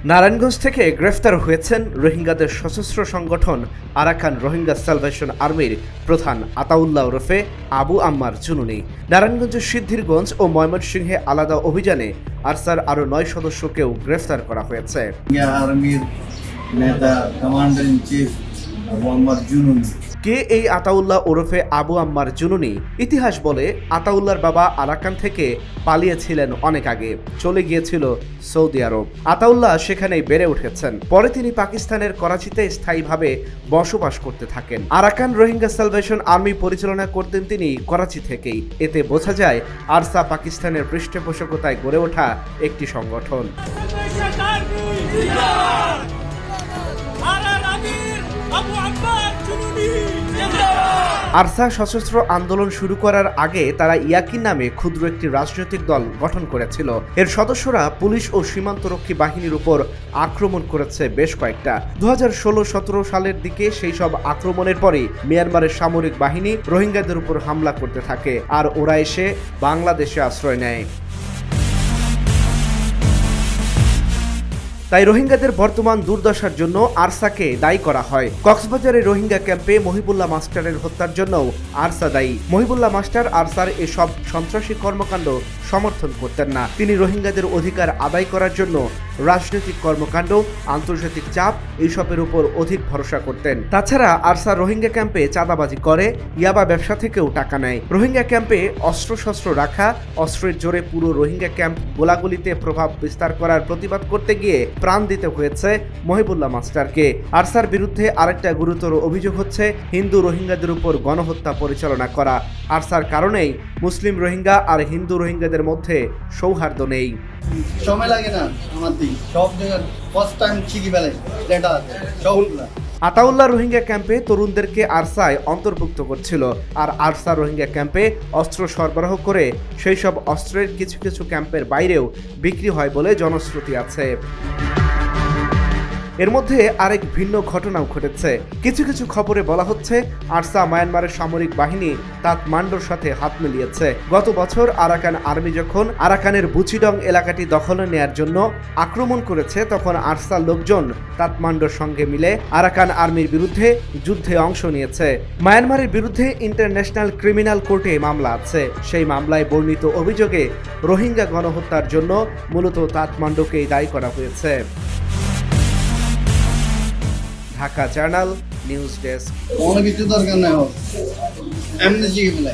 নারায়ণগঞ্জ থেকে গ্রেফতার হয়েছেন রোহিঙ্গাদের সশস্ত্র সংগঠন আরাকান রোহিঙ্গা সালভেশন আর্মির প্রধান আতাউল্লাহ ওরফে আবু আম্মার জুনুনি। নারায়ণগঞ্জের সিদ্ধিরগঞ্জ ও ময়মনসিংহে আলাদা অভিযানে আরসার আরও ৯ সদস্যকেও গ্রেফতার করা হয়েছে। আর্মির নেতা কমান্ডার ইন চিফ আবু আম্মার জুনুনি। কে এই আতাউল্লাহ ওরফে আবু আম্মার জুনুনি? ইতিহাস বলে আতাউল্লাহর বাবা আরাকান থেকে পালিয়েছিলেন অনেক আগে, চলে গিয়েছিল সৌদি আরব। আতাউল্লাহ সেখানেই বেড়ে উঠেছেন। পরে তিনি পাকিস্তানের করাচিতে স্থায়ীভাবে বসবাস করতে থাকেন। আরাকান রোহিঙ্গা সালভেশন আর্মি পরিচালনা করতেন তিনি করাচি থেকেই। এতে বোঝা যায় আরসা পাকিস্তানের পৃষ্ঠপোষকতায় গড়ে ওঠা একটি সংগঠন। আরসা সশস্ত্র আন্দোলন শুরু করার আগে তারা ইয়াকিন নামে ক্ষুদ্র একটি রাজনৈতিক দল গঠন করেছিল। এর সদস্যরা পুলিশ ও সীমান্তরক্ষী বাহিনীর উপর আক্রমণ করেছে বেশ কয়েকটা। 2016-17 সালের দিকে সেই সব আক্রমণের পরে মিয়ানমারের সামরিক বাহিনী রোহিঙ্গাদের উপর হামলা করতে থাকে, আর ওরা এসে বাংলাদেশে আশ্রয় নেয়। তাই রোহিঙ্গাদের বর্তমান দুর্দশার জন্য আরসাকে দায়ী করা হয়। কক্সবাজারের রোহিঙ্গা ক্যাম্পে মহিবুল্লাহ মাস্টারের হত্যার জন্য আরসা দায়ী। মহিবুল্লাহ মাস্টার আরসার এসব সন্ত্রাসী কর্মকাণ্ড সমর্থন করতেন না। তিনি রোহিঙ্গাদের অধিকার আদায় করার জন্য রাজনৈতিক কর্মকাণ্ড, আন্তর্জাতিক চাপ এইসবের উপর অধিক ভরসা করতেন। তাছাড়া আরসা রোহিঙ্গা ক্যাম্পে চাঁদাবাজি করে, ইয়াবা ব্যবসা থেকেও টাকা নেয়। রোহিঙ্গা ক্যাম্পে অস্ত্রশস্ত্র রাখা, অস্ত্রের জোরে পুরো রোহিঙ্গা ক্যাম্প গোলাগুলিতে প্রভাব বিস্তার করার প্রতিবাদ করতে গিয়ে প্রাণ দিতে হয়েছে মহিবুল্লাহ মাস্টারকে। আরসার বিরুদ্ধে আরেকটা গুরুতর অভিযোগ হচ্ছে হিন্দু রোহিঙ্গাদের উপর গণহত্যা পরিচালনা করা। আরসার কারণেই মুসলিম রোহিঙ্গা আর হিন্দু রোহিঙ্গাদের মধ্যে সৌহার্দ্য নেই। সময় লাগে না আমার দিন সব জায়গায় ফার্স্ট টাইম ঠিকই বেলে ডেটা আছে সবগুলা। আতাউল্লাহ রোহিঙ্গা ক্যাম্পে তরুণদেরকে আরসায় অন্তর্ভুক্ত করছিল, আর আরসা রোহিঙ্গা ক্যাম্পে অস্ত্র সরবরাহ করে সেই সব অস্ত্রের কিছু কিছু ক্যাম্পের বাইরেও বিক্রি হয় বলে জনশ্রুতি আছে। এর মধ্যে আরেক ভিন্ন ঘটনাও ঘটেছে। কিছু কিছু খবরে বলা হচ্ছে আরসা মায়ানমারের সামরিক বাহিনী কাঠমান্ডুর সাথে হাত মিলিয়েছে। গত বছর আরাকান আর্মি যখন আরাকানের বুচিডং এলাকাটি দখলে নেয়ার জন্য আক্রমণ করেছে, তখন আরসার লোকজন কাঠমান্ডুর সঙ্গে মিলে আরাকান আর্মির বিরুদ্ধে যুদ্ধে অংশ নিয়েছে। মায়ানমারের বিরুদ্ধে ইন্টারন্যাশনাল ক্রিমিনাল কোর্টে মামলা আছে। সেই মামলায় বর্ণিত অভিযোগে রোহিঙ্গা গণহত্যার জন্য মূলত কাঠমান্ডুকেই দায়ী করা হয়েছে। Dhaka journal news desk. অনেক কিছু দরকার নেই, এমনি শিখে ফেলে।